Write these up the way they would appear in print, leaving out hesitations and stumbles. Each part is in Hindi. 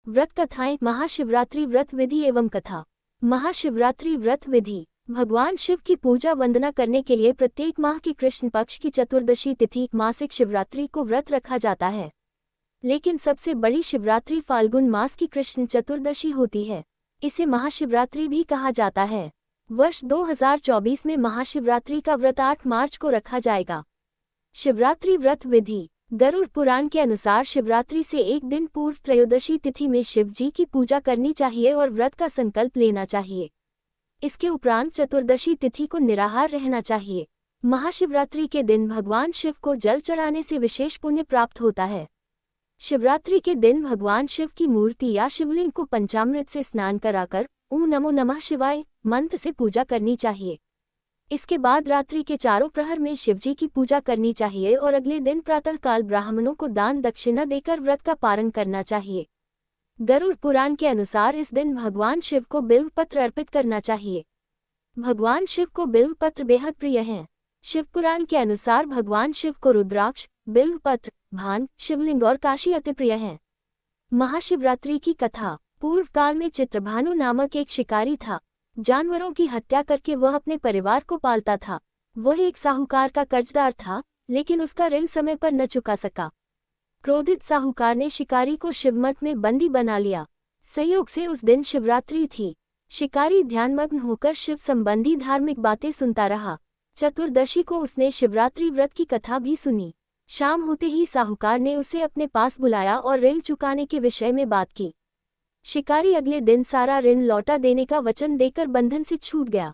व्रत कथाएं। महाशिवरात्रि व्रत विधि एवं कथा। महाशिवरात्रि व्रत विधि। भगवान शिव की पूजा वंदना करने के लिए प्रत्येक माह की कृष्ण पक्ष की चतुर्दशी तिथि मासिक शिवरात्रि को व्रत रखा जाता है। लेकिन सबसे बड़ी शिवरात्रि फाल्गुन मास की कृष्ण चतुर्दशी होती है। इसे महाशिवरात्रि भी कहा जाता है। वर्ष 2024 में महाशिवरात्रि का व्रत 8 मार्च को रखा जाएगा। शिवरात्रि व्रत विधि। गरुड़ पुराण के अनुसार शिवरात्रि से एक दिन पूर्व त्रयोदशी तिथि में शिव जी की पूजा करनी चाहिए और व्रत का संकल्प लेना चाहिए। इसके उपरांत चतुर्दशी तिथि को निराहार रहना चाहिए। महाशिवरात्रि के दिन भगवान शिव को जल चढ़ाने से विशेष पुण्य प्राप्त होता है। शिवरात्रि के दिन भगवान शिव की मूर्ति या शिवलिंग को पंचामृत से स्नान कराकर ॐ नमो नमः शिवाय मंत्र से पूजा करनी चाहिए। इसके बाद रात्रि के चारों प्रहर में शिवजी की पूजा करनी चाहिए और अगले दिन प्रातःकाल ब्राह्मणों को दान दक्षिणा देकर व्रत का पारण करना चाहिए। गरुड़ पुराण के अनुसार इस दिन भगवान शिव को बिल्व पत्र अर्पित करना चाहिए। भगवान शिव को बिल्व पत्र बेहद प्रिय हैं। शिव पुराण के अनुसार भगवान शिव को रुद्राक्ष, बिल्व पत्र, भान, शिवलिंग और काशी अति प्रिय हैं। महाशिवरात्रि की कथा। पूर्व काल में चित्रभानु नामक एक शिकारी था। जानवरों की हत्या करके वह अपने परिवार को पालता था। वह एक साहूकार का कर्जदार था, लेकिन उसका ऋण समय पर न चुका सका। क्रोधित साहूकार ने शिकारी को शिवमठ में बंदी बना लिया। संयोग से उस दिन शिवरात्रि थी। शिकारी ध्यानमग्न होकर शिव संबंधी धार्मिक बातें सुनता रहा। चतुर्दशी को उसने शिवरात्रि व्रत की कथा भी सुनी। शाम होते ही साहूकार ने उसे अपने पास बुलाया और ऋण चुकाने के विषय में बात की। शिकारी अगले दिन सारा ऋण लौटा देने का वचन देकर बंधन से छूट गया।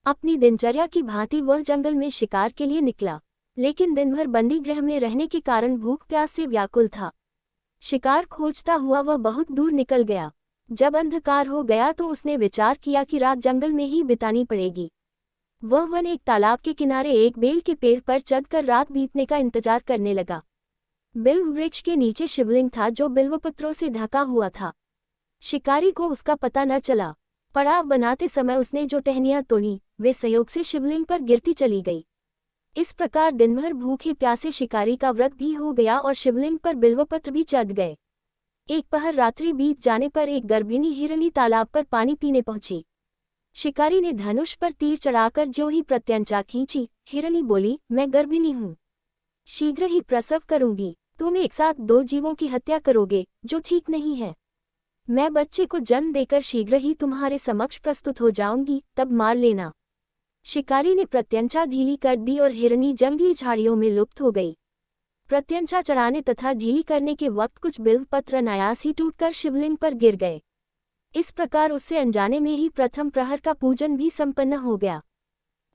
अपनी दिनचर्या की भांति वह जंगल में शिकार के लिए निकला, लेकिन दिन भर बंदी गृह में रहने के कारण भूख प्यास से व्याकुल था। शिकार खोजता हुआ वह बहुत दूर निकल गया। जब अंधकार हो गया तो उसने विचार किया कि रात जंगल में ही बितानी पड़ेगी। वह वन एक तालाब के किनारे एक बेल के पेड़ पर चढ़कर रात बीतने का इंतजार करने लगा। बिल्व वृक्ष के नीचे शिवलिंग था जो बिल्वपत्रों से ढका हुआ था। शिकारी को उसका पता न चला। पड़ाव बनाते समय उसने जो टहनियां तोड़ी वे संयोग से शिवलिंग पर गिरती चली गई। इस प्रकार दिनभर भूखे प्यासे शिकारी का व्रत भी हो गया और शिवलिंग पर बिल्वपत्र भी चढ़ गए। एक पहर रात्रि बीत जाने पर एक गर्भिणी हिरनी तालाब पर पानी पीने पहुंची। शिकारी ने धनुष पर तीर चढ़ाकर जो ही प्रत्यंचा खींची, हिरनी बोली, मैं गर्भिणी हूँ, शीघ्र ही प्रसव करूंगी। तुम एक साथ 2 जीवों की हत्या करोगे, जो ठीक नहीं है। मैं बच्चे को जन्म देकर शीघ्र ही तुम्हारे समक्ष प्रस्तुत हो जाऊंगी, तब मार लेना। शिकारी ने प्रत्यंचा ढीली कर दी और हिरनी जंगली झाड़ियों में लुप्त हो गई। प्रत्यंचा चढ़ाने तथा ढीली करने के वक्त कुछ बिल्व पत्र अनायास ही टूटकर शिवलिंग पर गिर गए। इस प्रकार उससे अनजाने में ही प्रथम प्रहर का पूजन भी संपन्न हो गया।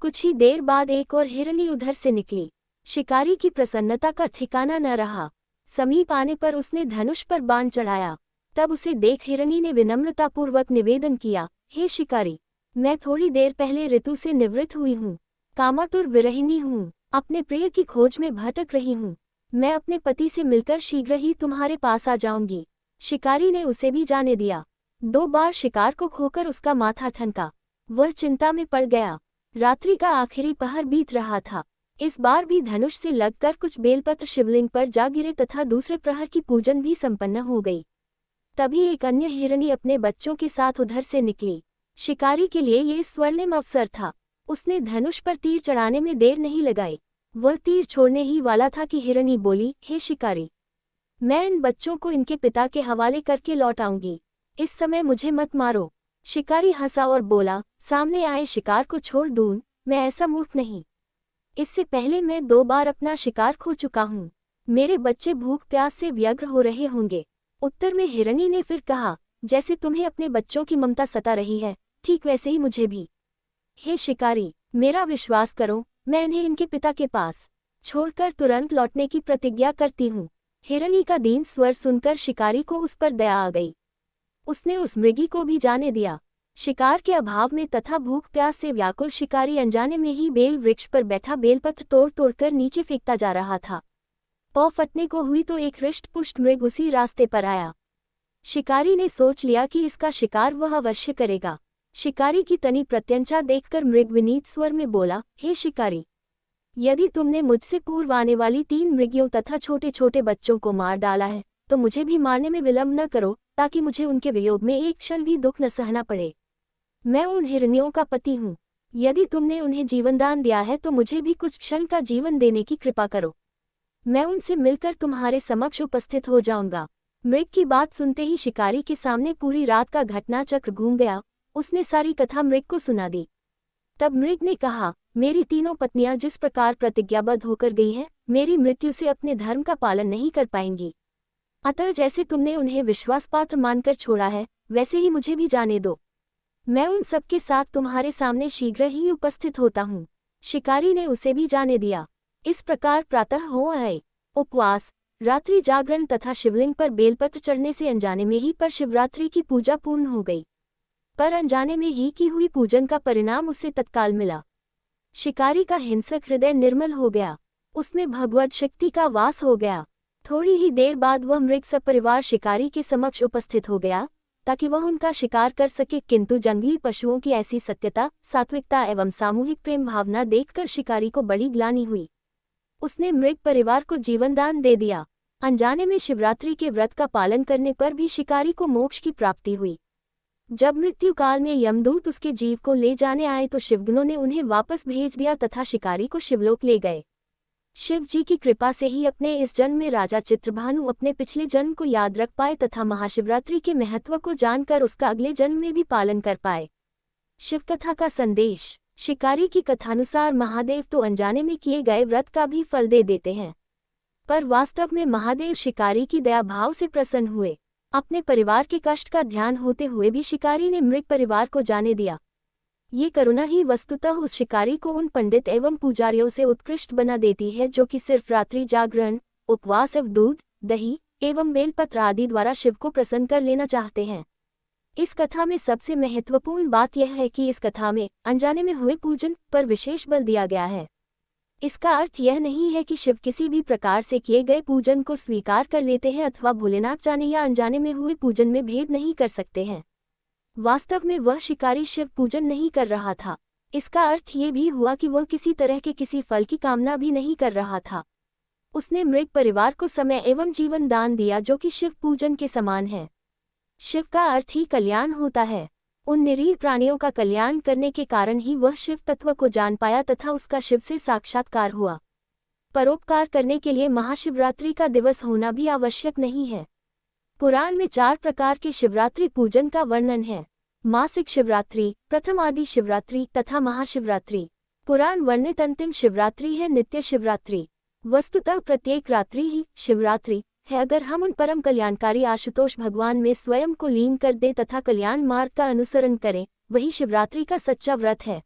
कुछ ही देर बाद एक और हिरनी उधर से निकली। शिकारी की प्रसन्नता का ठिकाना न रहा। समीप आने पर उसने धनुष पर बाण चढ़ाया। तब उसे देख हिरनी ने विनम्रतापूर्वक निवेदन किया, हे शिकारी, मैं थोड़ी देर पहले ऋतु से निवृत्त हुई हूँ, कामातुर विरहिणी हूँ, अपने प्रिय की खोज में भटक रही हूँ। मैं अपने पति से मिलकर शीघ्र ही तुम्हारे पास आ जाऊंगी। शिकारी ने उसे भी जाने दिया। 2 बार शिकार को खोकर उसका माथा ठनका। वह चिंता में पड़ गया। रात्रि का आखिरी पहर बीत रहा था। इस बार भी धनुष से लगकर कुछ बेलपत्र शिवलिंग पर जा गिरे तथा दूसरे प्रहर की पूजन भी संपन्न हो गई। तभी एक अन्य हिरनी अपने बच्चों के साथ उधर से निकली। शिकारी के लिए ये स्वर्णिम अवसर था। उसने धनुष पर तीर चढ़ाने में देर नहीं लगाई। वह तीर छोड़ने ही वाला था कि हिरनी बोली, हे शिकारी, मैं इन बच्चों को इनके पिता के हवाले करके लौट आऊंगी। इस समय मुझे मत मारो। शिकारी हंसा और बोला, सामने आए शिकार को छोड़ दूं, मैं ऐसा मूर्ख नहीं। इससे पहले मैं 2 बार अपना शिकार खो चुका हूँ। मेरे बच्चे भूख प्यास से व्यग्र हो रहे होंगे। उत्तर में हिरनी ने फिर कहा, जैसे तुम्हें अपने बच्चों की ममता सता रही है, ठीक वैसे ही मुझे भी। हे शिकारी, मेरा विश्वास करो, मैं इन्हें इनके पिता के पास छोड़कर तुरंत लौटने की प्रतिज्ञा करती हूँ। हिरनी का दीन स्वर सुनकर शिकारी को उस पर दया आ गई। उसने उस मृगी को भी जाने दिया। शिकार के अभाव में तथा भूख प्यास से व्याकुल शिकारी अनजाने में ही बेल वृक्ष पर बैठा बेलपत्र तोड़ तोड़कर नीचे फेंकता जा रहा था। पौ फटने को हुई तो एक हृष्ट पुष्ट मृग उसी रास्ते पर आया। शिकारी ने सोच लिया कि इसका शिकार वह अवश्य करेगा। शिकारी की तनी प्रत्यंचा देखकर मृग विनीत स्वर में बोला, हे शिकारी, यदि तुमने मुझसे पूर्व आने वाली 3 मृगियों तथा छोटे छोटे बच्चों को मार डाला है, तो मुझे भी मारने में विलंब न करो, ताकि मुझे उनके वियोग में एक क्षण भी दुख न सहना पड़े। मैं उन हिरनियों का पति हूँ। यदि तुमने उन्हें जीवनदान दिया है तो मुझे भी कुछ क्षण का जीवन देने की कृपा करो। मैं उनसे मिलकर तुम्हारे समक्ष उपस्थित हो जाऊंगा। मृग की बात सुनते ही शिकारी के सामने पूरी रात का घटना चक्र घूम गया। उसने सारी कथा मृग को सुना दी। तब मृग ने कहा, मेरी तीनों पत्नियां जिस प्रकार प्रतिज्ञाबद्ध होकर गई हैं, मेरी मृत्यु से अपने धर्म का पालन नहीं कर पाएंगी। अतः जैसे तुमने उन्हें विश्वासपात्र मानकर छोड़ा है, वैसे ही मुझे भी जाने दो। मैं उन सबके साथ तुम्हारे सामने शीघ्र ही उपस्थित होता हूँ। शिकारी ने उसे भी जाने दिया। इस प्रकार प्रातः हो आए। उपवास, रात्रि जागरण तथा शिवलिंग पर बेलपत्र चढ़ने से अनजाने में ही पर शिवरात्रि की पूजा पूर्ण हो गई। पर अनजाने में ही की हुई पूजन का परिणाम उसे तत्काल मिला। शिकारी का हिंसक हृदय निर्मल हो गया। उसमें भगवत शक्ति का वास हो गया। थोड़ी ही देर बाद वह मृग सपरिवार शिकारी के समक्ष उपस्थित हो गया ताकि वह उनका शिकार कर सके, किंतु जंगली पशुओं की ऐसी सत्यता, सात्विकता एवं सामूहिक प्रेम भावना देखकर शिकारी को बड़ी ग्लानि हुई। उसने मृग परिवार को जीवनदान दे दिया। अनजाने में शिवरात्रि के व्रत का पालन करने पर भी शिकारी को मोक्ष की प्राप्ति हुई। जब मृत्यु काल में यमदूत उसके जीव को ले जाने आए तो शिवगुणों ने उन्हें वापस भेज दिया तथा शिकारी को शिवलोक ले गए। शिव जी की कृपा से ही अपने इस जन्म में राजा चित्रभानु अपने पिछले जन्म को याद रख पाए तथा महाशिवरात्रि के महत्व को जानकर उसका अगले जन्म में भी पालन कर पाए। शिवकथा का संदेश। शिकारी की कथानुसार महादेव तो अनजाने में किए गए व्रत का भी फल दे देते हैं, पर वास्तव में महादेव शिकारी की दया भाव से प्रसन्न हुए। अपने परिवार के कष्ट का ध्यान होते हुए भी शिकारी ने मृग परिवार को जाने दिया। ये करुणा ही वस्तुतः उस शिकारी को उन पंडित एवं पुजारियों से उत्कृष्ट बना देती है जो कि सिर्फ रात्रि जागरण, उपवास एवं दूध, दही एवं बेलपत्र आदि द्वारा शिव को प्रसन्न कर लेना चाहते हैं। इस कथा में सबसे महत्वपूर्ण बात यह है कि इस कथा में अनजाने में हुए पूजन पर विशेष बल दिया गया है। इसका अर्थ यह नहीं है कि शिव किसी भी प्रकार से किए गए पूजन को स्वीकार कर लेते हैं अथवा भोलेनाथ जाने या अनजाने में हुए पूजन में भेद नहीं कर सकते हैं। वास्तव में वह शिकारी शिव पूजन नहीं कर रहा था। इसका अर्थ ये भी हुआ कि वह किसी तरह के किसी फल की कामना भी नहीं कर रहा था। उसने मृग परिवार को समय एवं जीवन दान दिया जो कि शिव पूजन के समान है। शिव का अर्थ ही कल्याण होता है। उन निरीह प्राणियों का कल्याण करने के कारण ही वह शिव तत्व को जान पाया तथा उसका शिव से साक्षात्कार हुआ। परोपकार करने के लिए महाशिवरात्रि का दिवस होना भी आवश्यक नहीं है। पुराण में 4 प्रकार के शिवरात्रि पूजन का वर्णन है। मासिक शिवरात्रि, प्रथम आदि शिवरात्रि तथा महाशिवरात्रि। पुराण वर्णित अंतिम शिवरात्रि है नित्य शिवरात्रि। वस्तुतः प्रत्येक रात्रि ही शिवरात्रि है अगर हम उन परम कल्याणकारी आशुतोष भगवान में स्वयं को लीन कर दें तथा कल्याण मार्ग का अनुसरण करें, वही शिवरात्रि का सच्चा व्रत है।